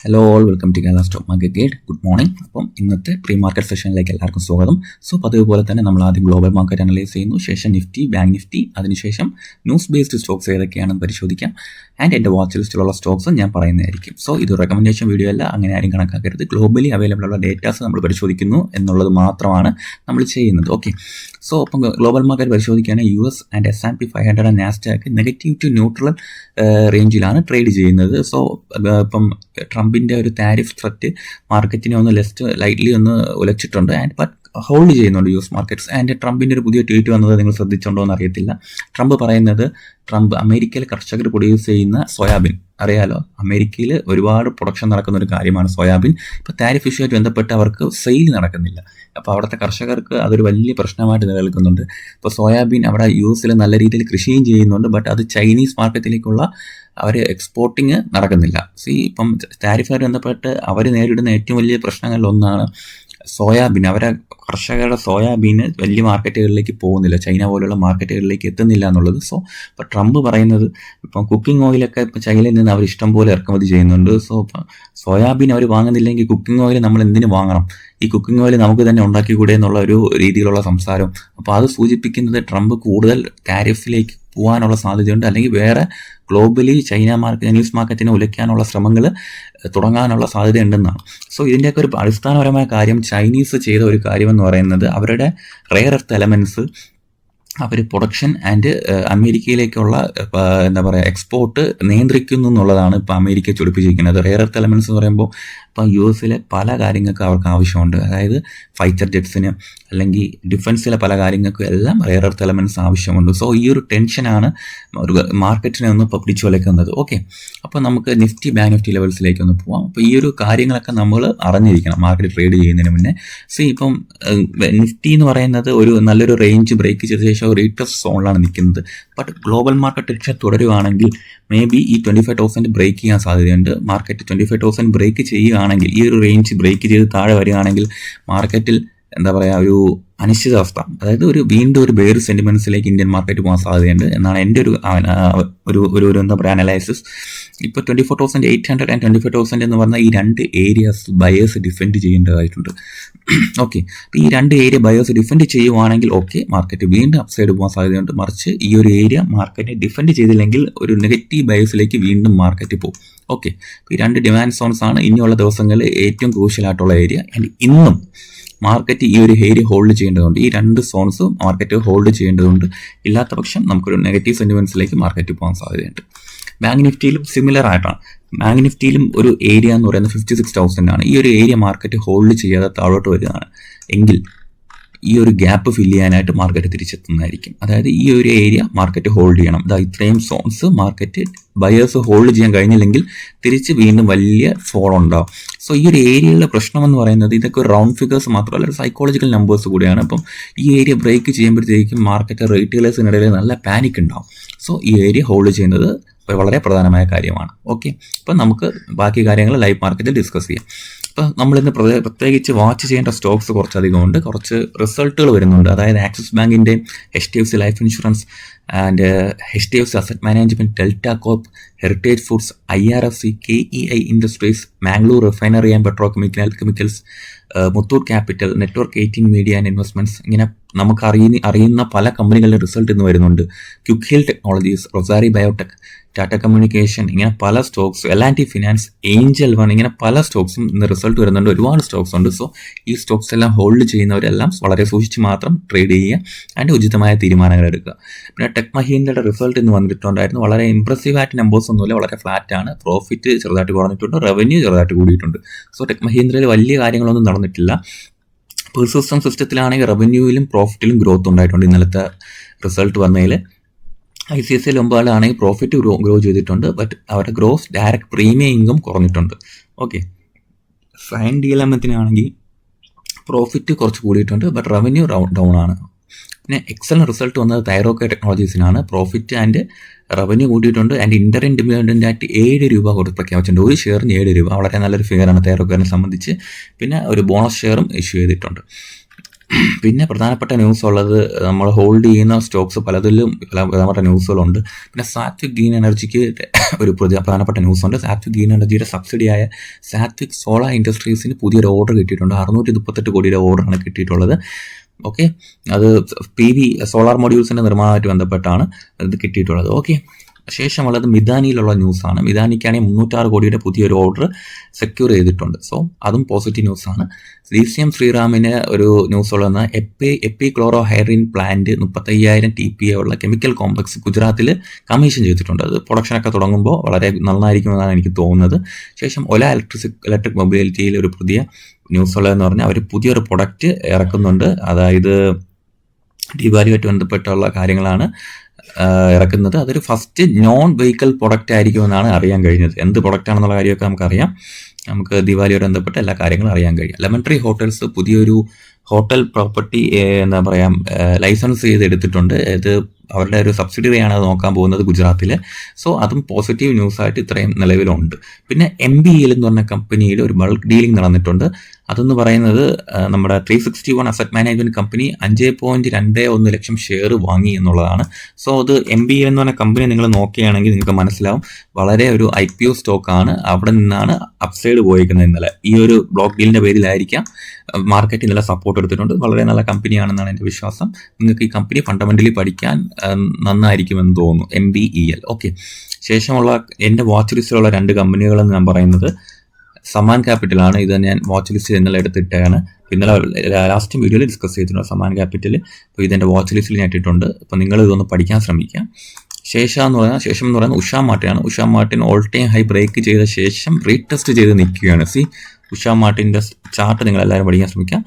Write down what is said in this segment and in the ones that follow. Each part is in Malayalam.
Hello all welcome to Kerala stock market guide. Good morning. അപ്പം ഇന്നത്തെ പ്രീ മാർക്കറ്റ് സെഷനിലേക്ക് എല്ലാവർക്കും സ്വാഗതം. സോ പതിവ് പോലെ തന്നെ നമ്മൾ ആദ്യം ഗ്ലോബൽ മാർക്കറ്റ് അനലൈസ് ചെയ്യുന്നു, ശേഷം നിഫ്റ്റി, ബാങ്ക് നിഫ്റ്റി, അതിനുശേഷം ന്യൂസ് ബേസ്ഡ് സ്റ്റോക്സ് ഏതൊക്കെയാണെന്ന് പരിശോധിക്കാം. ആൻഡ് എൻ്റെ വാച്ച് ലിസ്റ്റിലുള്ള സ്റ്റോക്സ് ഞാൻ പറയുന്നതായിരിക്കും. സോ ഇത് റെക്കമെൻഡേഷൻ വീഡിയോ അല്ല, അങ്ങനെ ആരും കണക്കാക്കരുത്. ഗ്ലോബലി അവൈലബിൾ ഉള്ള ഡേറ്റാസ് നമ്മൾ പരിശോധിക്കുന്നു എന്നുള്ളത് മാത്രമാണ് നമ്മൾ ചെയ്യുന്നത്. ഓക്കെ, സോ അപ്പം ഗ്ലോബൽ മാർക്കറ്റ് പരിശോധിക്കുകയാണെങ്കിൽ US and S&P 500 and Nasdaq negative to neutral റേഞ്ചിലാണ് ട്രേഡ് ചെയ്യുന്നത്. സോ ഇപ്പം ട്രംപിൻ്റെ ഒരു താരിഫ് ത്രെറ്റ് മാർക്കറ്റിനെ ഒന്ന് ലൈറ്റ്ലി ഒന്ന് ഉലച്ചിട്ടുണ്ട്. ആൻഡ് ബട്ട് ഹോൾഡ് ചെയ്യുന്നുണ്ട് US മാർക്കറ്റ്സ്. ആൻഡ് ട്രംപിൻ്റെ ഒരു പുതിയ ട്വീറ്റ് വന്നത് നിങ്ങൾ ശ്രദ്ധിച്ചുണ്ടോ എന്ന് അറിയത്തില്ല. ട്രംപ് പറയുന്നത് അമേരിക്കയിൽ കർഷകർ പ്രൊഡ്യൂസ് ചെയ്യുന്ന സോയാബീൻ, അറിയാലോ, അമേരിക്കയിൽ ഒരുപാട് പ്രൊഡക്ഷൻ നടക്കുന്ന ഒരു കാര്യമാണ് സോയാബീൻ. ഇപ്പോൾ താരിഫ് ഇഷ്യൂമായിട്ട് ബന്ധപ്പെട്ട് അവർക്ക് സെയിൽ നടക്കുന്നില്ല. അപ്പോൾ അവിടുത്തെ കർഷകർക്ക് അതൊരു വലിയ പ്രശ്നമായിട്ട് നിലനിൽക്കുന്നുണ്ട്. ഇപ്പോൾ സോയാബീൻ അവിടെ US നല്ല രീതിയിൽ കൃഷിയും ചെയ്യുന്നുണ്ട്, ബട്ട് അത് ചൈനീസ് മാർക്കറ്റിലേക്കുള്ള അവർ എക്സ്പോർട്ടിങ് നടക്കുന്നില്ല. ഇപ്പം താരിഫുമായിട്ട് ബന്ധപ്പെട്ട് അവർ നേരിടുന്ന ഏറ്റവും വലിയ പ്രശ്നങ്ങളിലൊന്നാണ് സോയാബീൻ. അവരെ കർഷകരുടെ സോയാബീന് വലിയ മാർക്കറ്റുകളിലേക്ക് പോകുന്നില്ല, ചൈന പോലുള്ള മാർക്കറ്റുകളിലേക്ക് എത്തുന്നില്ല എന്നുള്ളത്. സോ ഇപ്പോൾ ട്രംപ് പറയുന്നത് ഇപ്പം കുക്കിംഗ് ഓയിലൊക്കെ ഇപ്പോൾ ചൈനയിൽ നിന്ന് അവർ ഇഷ്ടം പോലെ ഇറക്കുമതി ചെയ്യുന്നുണ്ട്. സോ ഇപ്പം സോയാബീൻ അവർ വാങ്ങുന്നില്ലെങ്കിൽ കുക്കിംഗ് ഓയിൽ നമ്മൾ എന്തിനു വാങ്ങണം, ഈ കുക്കിംഗ് ഓയിൽ നമുക്ക് തന്നെ ഉണ്ടാക്കിക്കൂടെ എന്നുള്ള ഒരു രീതിയിലുള്ള സംസാരം. അപ്പോൾ അത് സൂചിപ്പിക്കുന്നത് ട്രംപ് കൂടുതൽ താരിഫിലേക്ക് പോകാനുള്ള സാധ്യതയുണ്ട്, അല്ലെങ്കിൽ വേറെ ഗ്ലോബലി ചൈനീസ് മാർക്കറ്റിനെ ഉലയ്ക്കാനുള്ള ശ്രമങ്ങൾ തുടങ്ങാനുള്ള സാധ്യതയുണ്ടെന്നാണ്. സോ ഇതിൻ്റെയൊക്കെ ഒരു അടിസ്ഥാനപരമായ കാര്യം, ചൈനീസ് ചെയ്ത ഒരു കാര്യമെന്ന് പറയുന്നത് അവരുടെ റെയർ എർത്ത് എലമെൻറ്റ്സ് അവർ പ്രൊഡക്ഷൻ ആൻഡ് അമേരിക്കയിലേക്കുള്ള എന്താ പറയുക എക്സ്പോർട്ട് നിയന്ത്രിക്കുന്നു എന്നുള്ളതാണ് ഇപ്പോൾ അമേരിക്ക ചൊടിപ്പിച്ചിരിക്കുന്നത്. റെയർ എർത്ത് എലമെൻറ്റ്സ് എന്ന് പറയുമ്പോൾ ഇപ്പം US പല കാര്യങ്ങൾക്ക് അവർക്ക് ആവശ്യമുണ്ട്. അതായത് ഫൈറ്റർ ജെറ്റ്സിന് അല്ലെങ്കിൽ ഡിഫൻസിലെ പല കാര്യങ്ങൾക്കും എല്ലാം റെയർ എർത്ത് എലമെൻറ്റ്സ് ആവശ്യമുണ്ട്. സോ ഈ ഒരു ടെൻഷനാണ് ഒരു മാർക്കറ്റിനെ ഒന്ന് ഇപ്പോൾ പിടിച്ചു വലക്കുന്നത്. ഓക്കെ, അപ്പോൾ നമുക്ക് നിഫ്റ്റി, ബാങ്ക് നിഫ്റ്റി ലെവൽസിലേക്ക് ഒന്ന് പോവാം. അപ്പോൾ ഈ ഒരു കാര്യങ്ങളൊക്കെ നമ്മൾ അറിഞ്ഞിരിക്കണം മാർക്കറ്റ് ട്രേഡ് ചെയ്യുന്നതിന് മുന്നേ. ഇപ്പം നിഫ്റ്റി എന്ന് പറയുന്നത് ഒരു നല്ലൊരു റേഞ്ച് ബ്രേക്ക് ചെയ്ത ശേഷം റീടെസ്റ്റ് സോണിലാണ് നിൽക്കുന്നത്. ബട്ട് ഗ്ലോബൽ മാർക്കറ്റ് ടെൻഷൻ തുടരുകയാണെങ്കിൽ മേ ബി ഈ 25,000 ബ്രേക്ക് ചെയ്യാൻ സാധ്യതയുണ്ട്. മാർക്കറ്റ് 25,000 ബ്രേക്ക് ചെയ്യുകയാണെങ്കിൽ, ഈ ഒരു റേഞ്ച് ബ്രേക്ക് ചെയ്ത് താഴെ വരികയാണെങ്കിൽ മാർക്കറ്റിൽ എന്താ പറയുക ഒരു അനിശ്ചിതാവസ്ഥ, അതായത് വീണ്ടും ഒരു ബെയർ സെന്റിമെന്റ്സിലേക്ക് ഇന്ത്യൻ മാർക്കറ്റ് പോകാൻ സാധ്യതയുണ്ട് എന്നാണ് എൻ്റെ ഒരു എന്താ പറയുക അനലൈസിസ്. ഇപ്പോൾ 24,800 ആൻഡ് 25,000 എന്ന് പറഞ്ഞാൽ ഈ രണ്ട് ഏരിയാസ് ബയേഴ്സ് ഡിഫെൻഡ് ചെയ്യേണ്ടതായിട്ടുണ്ട്. ഓക്കെ, അപ്പോൾ ഈ രണ്ട് ഏരിയ ബയേഴ്സ് ഡിഫെൻഡ് ചെയ്യുവാണെങ്കിൽ ഓക്കെ മാർക്കറ്റ് വീണ്ടും അപ്സൈഡ് പോകാൻ സാധ്യതയുണ്ട്. മറിച്ച് ഈ ഒരു ഏരിയ മാർക്കറ്റ് ഡിഫെൻഡ് ചെയ്തില്ലെങ്കിൽ ഒരു നെഗറ്റീവ് ബയേഴ്സിലേക്ക് വീണ്ടും മാർക്കറ്റ് പോകും. ഓക്കെ, ഈ രണ്ട് ഡിമാൻഡ് സോൺസ് ആണ് ഇനിയുള്ള ദിവസങ്ങളിൽ ഏറ്റവും ക്രൂഷ്യലായിട്ടുള്ള ഏരിയ. ആൻഡ് ഇന്നും മാർക്കറ്റ് ഈ ഒരു ഏരിയ ഹോൾഡ് ചെയ്യേണ്ടതുണ്ട്. ഈ രണ്ട് സോൺസ് മാർക്കറ്റ് ഹോൾഡ് ചെയ്യേണ്ടതുണ്ട്. ഇല്ലാത്ത പക്ഷം നമുക്കൊരു നെഗറ്റീവ് സെന്റിമെന്റ്സിലേക്ക് മാർക്കറ്റ് പോകാൻ സാധ്യതയുണ്ട്. ബാങ്ക് നിഫ്റ്റിയിലും സിമിലർ ആയിട്ടാണ്. ബാങ്ക് നിഫ്റ്റിയിലും ഒരു ഏരിയ എന്ന് പറയുന്നത് 56,000 ആണ്. ഈ ഒരു ഏരിയ മാർക്കറ്റ് ഹോൾഡ് ചെയ്യാതെ താഴോട്ട് വരികയാണ് എങ്കിൽ ഈ ഒരു ഗ്യാപ്പ് ഫില്ല് ചെയ്യാനായിട്ട് മാർക്കറ്റ് തിരിച്ചെത്തുന്നതായിരിക്കും. അതായത് ഈ ഒരു ഏരിയ മാർക്കറ്റ് ഹോൾഡ് ചെയ്യണം. ഇത്രയും സോൺസ് മാർക്കറ്റ് ബയേഴ്സ് ഹോൾഡ് ചെയ്യാൻ കഴിഞ്ഞില്ലെങ്കിൽ തിരിച്ച് വീണ്ടും വലിയ ഫോൾ ഉണ്ടാവും. സോ ഈ ഒരു ഏരിയയിലെ പ്രശ്നം എന്ന് പറയുന്നത് ഇതൊക്കെ റൗണ്ട് ഫിഗേഴ്സ് മാത്രമല്ല, ഒരു സൈക്കോളജിക്കൽ നമ്പേഴ്സ് കൂടിയാണ്. അപ്പം ഈ ഏരിയ ബ്രേക്ക് ചെയ്യുമ്പോഴത്തേക്കും മാർക്കറ്റ് റീറ്റെയിലേഴ്സിനിടയിൽ നല്ല പാനിക് ഉണ്ടാവും. സോ ഈ ഏരിയ ഹോൾഡ് ചെയ്യുന്നത് വളരെ പ്രധാനമായ കാര്യമാണ്. ഓക്കെ, അപ്പം നമുക്ക് ബാക്കി കാര്യങ്ങൾ ലൈവ് മാർക്കറ്റിൽ ഡിസ്കസ് ചെയ്യാം. ഇപ്പം നമ്മളിന്ന് പ്രത്യേകിച്ച് വാച്ച് ചെയ്യേണ്ട സ്റ്റോക്സ് കുറച്ചധികം ഉണ്ട്. കുറച്ച് റിസൾട്ടുകൾ വരുന്നുണ്ട്. അതായത് ആക്സിസ് ബാങ്കിൻ്റെ HDFC Life Insurance and HDFC Asset Management, Delta Corp, Heritage Foods, IRFC, KEI Industries, Mangalore Refinery and Petrochemicals, Muthoot Capital, Network 18 Media and Investments, ഇങ്ങനെ നമുക്ക് അറിയുന്ന പല കമ്പനികളുടെ റിസൾട്ട് ഇന്ന് വരുന്നുണ്ട്. Quick Heal Technologies, Rosari Biotech, Tata Communication, ഇങ്ങനെ പല Stokes, L&T finance, Angel one, ഇങ്ങനെ പല സ്റ്റോക്സും ഇന്ന് റിസൾട്ട് വരുന്നുണ്ട്. ഒരുപാട് സ്റ്റോക്സ് ഉണ്ട്. സോ ഈ സ്റ്റോക്സ് എല്ലാം ഹോൾഡ് ചെയ്യുന്നവരെല്ലാം വളരെ സൂക്ഷിച്ച് മാത്രം ട്രേഡ് ചെയ്യുക, അതിൻ്റെ ഉചിതമായ തീരുമാനങ്ങൾ എടുക്കുക. പിന്നെ ടെക് മഹീന്ദ്രയുടെ റിസൾട്ട് ഇന്ന് വന്നിട്ടുണ്ടായിരുന്നു. വളരെ ഇംപ്രസീവ് ആയിട്ട് നമ്പേഴ്സ് ഒന്നുമില്ല, വളരെ ഫ്ലാറ്റ് ആണ്. പ്രോഫിറ്റ് ചെറുതായിട്ട് കുറഞ്ഞിട്ടുണ്ട്, റവന്യൂ ചെറുതായിട്ട് കൂടിയിട്ടുണ്ട്. സോ ടെക് മഹീന്ദ്രയിൽ വലിയ കാര്യങ്ങളൊന്നും നടന്നിട്ടില്ല. പെർസിസ്റ്റന്റ് സിസ്റ്റത്തിലാണെങ്കിൽ റവന്യൂവിലും പ്രോഫിറ്റിലും ഗ്രോത്ത് ഉണ്ടായിട്ടുണ്ട്. ഇന്നലത്തെ റിസൾട്ട് വന്നതിൽ ICICI ലൊംബാർഡാണെങ്കിൽ പ്രോഫിറ്റ് ഗ്രോ ചെയ്തിട്ടുണ്ട്, ബട്ട് അവരുടെ ഗ്രോസ് ഡയറക്റ്റ് പ്രീമിയം ഇൻകം കുറഞ്ഞിട്ടുണ്ട്. ഓക്കെ, സൈൻ DLMത്തിനാണെങ്കിൽ പ്രോഫിറ്റ് കുറച്ച് കൂടിയിട്ടുണ്ട്, ബട്ട് റവന്യൂ ഡൗൺ ആണ്. പിന്നെ എക്സലന്റ് റിസൾട്ട് വന്നത് തൈറോക്കോ ടെക്നോളജീസിനാണ്. പ്രോഫിറ്റ് ആൻഡ് റവന്യൂ കൂട്ടിയിട്ടുണ്ട്. ആൻഡ് ഇന്ററിം ഡിവിഡൻഡ് ആയിട്ട് 7 രൂപ കൊടുത്ത് പ്രഖ്യാപിച്ചിട്ടുണ്ട്. ഒരു ഷെയറിന് 7 രൂപ, വളരെ നല്ലൊരു ഫിഗറാണ് തൈറോക്കോനെ സംബന്ധിച്ച്. പിന്നെ ഒരു ബോണസ് ഷെയറും ഇഷ്യൂ ചെയ്തിട്ടുണ്ട്. പിന്നെ പ്രധാനപ്പെട്ട ന്യൂസ് ഉള്ളത് നമ്മൾ ഹോൾഡ് ചെയ്യുന്ന സ്റ്റോക്സ് പലതിലും പ്രധാനപ്പെട്ട ന്യൂസുകളുണ്ട്. പിന്നെ സാത്വിക് ഗ്രീൻ എനർജിക്ക് ഒരു പ്രധാനപ്പെട്ട ന്യൂസുണ്ട്. സാത്വിക് ഗ്രീൻ എനർജിയുടെ സബ്സിഡിയായ സാത്വിക് സോളാർ ഇൻഡസ്ട്രീസിന് പുതിയൊരു ഓർഡർ കിട്ടിയിട്ടുണ്ട്. 638 കോടിയുടെ ഓർഡറാണ് കിട്ടിയിട്ടുള്ളത്. ഓക്കെ, അത് PV സോളാർ മൊഡ്യൂൾസിൻ്റെ നിർമ്മാണമായിട്ട് ബന്ധപ്പെട്ടാണ് ഇത് കിട്ടിയിട്ടുള്ളത്. ഓക്കെ, ശേഷമുള്ളത് മിതാനിയിലുള്ള ന്യൂസാണ്. മിതാനിക്കാണെങ്കിൽ 306 കോടിയുടെ പുതിയൊരു ഓർഡർ സെക്യൂർ ചെയ്തിട്ടുണ്ട്. സോ അതും പോസിറ്റീവ് ന്യൂസാണ്. DCM ശ്രീറാമിന് ഒരു ന്യൂസ് ഉള്ളതെന്ന് എപ്പിക്ലോറോ ഹൈറിൻ പ്ലാന്റ് 35,000 TPA ഉള്ള കെമിക്കൽ കോംപ്ലക്സ് ഗുജറാത്തിൽ കമ്മീഷൻ ചെയ്തിട്ടുണ്ട്. അത് പ്രൊഡക്ഷനൊക്കെ തുടങ്ങുമ്പോൾ വളരെ നന്നായിരിക്കുമെന്നാണ് എനിക്ക് തോന്നുന്നത്. ശേഷം ഒല ഇലക്ട്രിക് മൊബിലിറ്റിയിൽ ഒരു പുതിയ ന്യൂസ് ഉള്ളതെന്ന് പറഞ്ഞാൽ അവർ പുതിയൊരു പ്രൊഡക്റ്റ് ഇറക്കുന്നുണ്ട്. അതായത് ദീപാവലിയുമായിട്ട് ബന്ധപ്പെട്ടുള്ള കാര്യങ്ങളാണ് ഇറക്കുന്നത്. അതൊരു ഫസ്റ്റ് നോൺ വെഹിക്കിൾ പ്രൊഡക്റ്റ് ആയിരിക്കുമെന്നാണ് അറിയാൻ കഴിഞ്ഞത്. എന്ത് പ്രൊഡക്റ്റ് ആണെന്നുള്ള കാര്യമൊക്കെ നമുക്കറിയാം. നമുക്ക് ദീപാവലിയോട് ബന്ധപ്പെട്ട എല്ലാ കാര്യങ്ങളും അറിയാൻ കഴിയും. ലെമൺ ട്രീ ഹോട്ടൽസ് പുതിയൊരു ഹോട്ടൽ പ്രോപ്പർട്ടി എന്താ പറയുക ലൈസൻസ് ചെയ്ത് എടുത്തിട്ടുണ്ട്. ഇത് അവരുടെ ഒരു സബ്സിഡിയറിയാണ് അത് നോക്കാൻ പോകുന്നത് ഗുജറാത്തിൽ. സോ അതും പോസിറ്റീവ് ന്യൂസായിട്ട് ഇത്രയും നിലവിലുണ്ട്. പിന്നെ MBEL എന്ന് പറഞ്ഞ കമ്പനിയിൽ ഒരു ബൾക്ക് ഡീലിംഗ് നടന്നിട്ടുണ്ട്. അതെന്ന് പറയുന്നത് നമ്മുടെ 361 അസറ്റ് മാനേജ്മെൻറ്റ് കമ്പനി 5.21 ലക്ഷം ഷെയർ വാങ്ങി എന്നുള്ളതാണ്. സോ അത് MBEL എന്ന് പറഞ്ഞ കമ്പനി നിങ്ങൾ നോക്കുകയാണെങ്കിൽ നിങ്ങൾക്ക് മനസ്സിലാവും, വളരെ ഒരു IPO സ്റ്റോക്കാണ്. അവിടെ നിന്നാണ് അപ്സൈഡ് പോയിരിക്കുന്നത് ഇന്നലെ. ഈ ഒരു ബ്ലോക്ക് ഡീലിൻ്റെ പേരിലായിരിക്കാം മാർക്കറ്റ് ഇന്നലെ സപ്പോർട്ട് എടുത്തിട്ടുണ്ട്. വളരെ നല്ല കമ്പനിയാണെന്നാണ് എൻ്റെ വിശ്വാസം. നിങ്ങൾക്ക് ഈ കമ്പനി ഫണ്ടമെൻ്റലി പഠിക്കാൻ നന്നായിരിക്കുമെന്ന് തോന്നുന്നു, MBEL. ഓക്കെ, ശേഷമുള്ള എൻ്റെ വാച്ച് ലിസ്റ്റിലുള്ള 2 കമ്പനികളെന്ന് ഞാൻ പറയുന്നത് സമാൻ ക്യാപിറ്റലാണ്. ഇത് ഞാൻ വാച്ച് ലിസ്റ്റിൽ ഇന്നലെ എടുത്തിട്ടാണ്. ഇന്നലെ ലാസ്റ്റ് വീഡിയോയിൽ ഡിസ്കസ് ചെയ്തിട്ടുണ്ട് സമാൻ ക്യാപിറ്റൽ. അപ്പോൾ ഇതെൻ്റെ വാച്ച് ലിസ്റ്റിൽ ഞാൻ ഇട്ടിട്ടുണ്ട്. അപ്പോൾ നിങ്ങൾ ഇതൊന്ന് പഠിക്കാൻ ശ്രമിക്കാം. ശേഷം എന്ന് പറയുന്നത് ഉഷ മാർട്ടിനാണ്. Usha Martin all time high break ചെയ്ത ശേഷം റീടെസ്റ്റ് ചെയ്ത് നിൽക്കുകയാണ്. ഉഷ മാർട്ടിൻ്റെ ചാർട്ട് നിങ്ങളെല്ലാവരും പഠിക്കാൻ ശ്രമിക്കാം.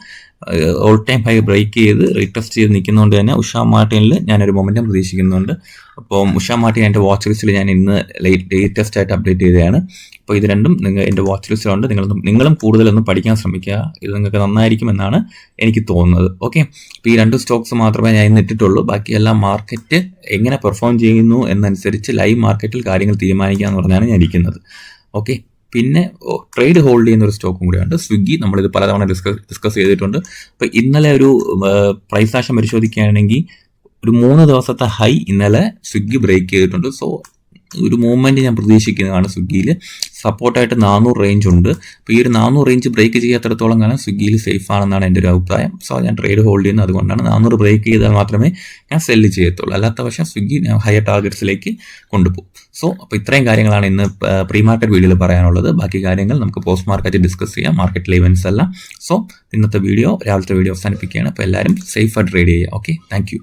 ഓൾ ടൈം ഹൈ ബ്രേക്ക് ചെയ്ത് റീടെസ്റ്റ് ചെയ്ത് നിൽക്കുന്നതുകൊണ്ട് തന്നെ ഉഷ മാർട്ടിനിൽ ഞാനൊരു മൊമെൻറ്റം പ്രതീക്ഷിക്കുന്നുണ്ട്. അപ്പോൾ ഉഷ മാർട്ടിൻ എൻ്റെ വാച്ച് ലിസ്റ്റിൽ ഞാൻ ഇന്ന് ലേറ്റസ്റ്റ് ആയിട്ട് അപ്ഡേറ്റ് ചെയ്തതാണ്. അപ്പോൾ ഇത് രണ്ടും എൻ്റെ വാച്ച് ലിസ്റ്റിലുണ്ട്. നിങ്ങളും കൂടുതലൊന്ന് പഠിക്കാൻ ശ്രമിക്കുക. ഇത് നിങ്ങൾക്ക് നന്നായിരിക്കുമെന്നാണ് എനിക്ക് തോന്നുന്നത്. ഓക്കെ, അപ്പോൾ ഈ 2 സ്റ്റോക്സ് മാത്രമേ ഞാൻ ഇന്ന് ഇട്ടിട്ടുള്ളൂ. ബാക്കിയെല്ലാം മാർക്കറ്റ് എങ്ങനെ പെർഫോം ചെയ്യുന്നു എന്നനുസരിച്ച് ലൈവ് മാർക്കറ്റിൽ കാര്യങ്ങൾ തീരുമാനിക്കുക എന്ന് പറഞ്ഞാണ് ഞാൻ ഇരിക്കുന്നത്. ഓക്കെ, പിന്നെ ട്രേഡ് ഹോൾഡ് ചെയ്യുന്ന ഒരു സ്റ്റോക്കും കൂടെയുണ്ട്, സ്വിഗ്ഗി. നമ്മളിത് പലതവണ ഡിസ്കസ് ചെയ്തിട്ടുണ്ട്. അപ്പോൾ ഇന്നലെ ഒരു പ്രൈസ് ആക്ഷൻ പരിശോധിക്കുകയാണെങ്കിൽ ഒരു 3 ദിവസത്തെ ഹൈ ഇന്നലെ സ്വിഗ്ഗി ബ്രേക്ക് ചെയ്തിട്ടുണ്ട്. സോ ഒരു മൂവ്മെൻറ്റ് ഞാൻ പ്രതീക്ഷിക്കുന്നതാണ്. സ്വിഗ്ഗിയിൽ സപ്പോർട്ടായിട്ട് 400 റേഞ്ച് ഉണ്ട്. അപ്പോൾ ഈ ഒരു 400 റേഞ്ച് ബ്രേക്ക് ചെയ്യാത്തിടത്തോളം കാലം സ്വിഗ്ഗിയിൽ സേഫ് ആണെന്നാണ് എൻ്റെ ഒരു അഭിപ്രായം. സോ ഞാൻ ട്രേഡ് ഹോൾഡ് ചെയ്യുന്നത് അതുകൊണ്ടാണ്. 400 ബ്രേക്ക് ചെയ്താൽ മാത്രമേ ഞാൻ സെല്ല് ചെയ്യത്തുള്ളൂ. അല്ലാത്ത പക്ഷം സ്വിഗ്ഗി ഞാൻ ഹയർ ടാർഗറ്റ്സിലേക്ക് കൊണ്ടുപോകും. സോ അപ്പോൾ ഇത്രയും കാര്യങ്ങളാണ് ഇന്ന് പ്രീ മാർക്കറ്റ് വീഡിയോയിൽ പറയാനുള്ളത്. ബാക്കി കാര്യങ്ങൾ നമുക്ക് പോസ്റ്റ് മാർക്കറ്റ് ഡിസ്കസ് ചെയ്യാം, മാർക്കറ്റിലെ ഇവൻറ്റ്സ് എല്ലാം. സോ ഇന്നത്തെ വീഡിയോ, രാവിലത്തെ വീഡിയോ അവസാനിപ്പിക്കുകയാണ്. അപ്പോൾ എല്ലാവരും സേഫായിട്ട് ട്രേഡ് ചെയ്യുക. Okay, thank you.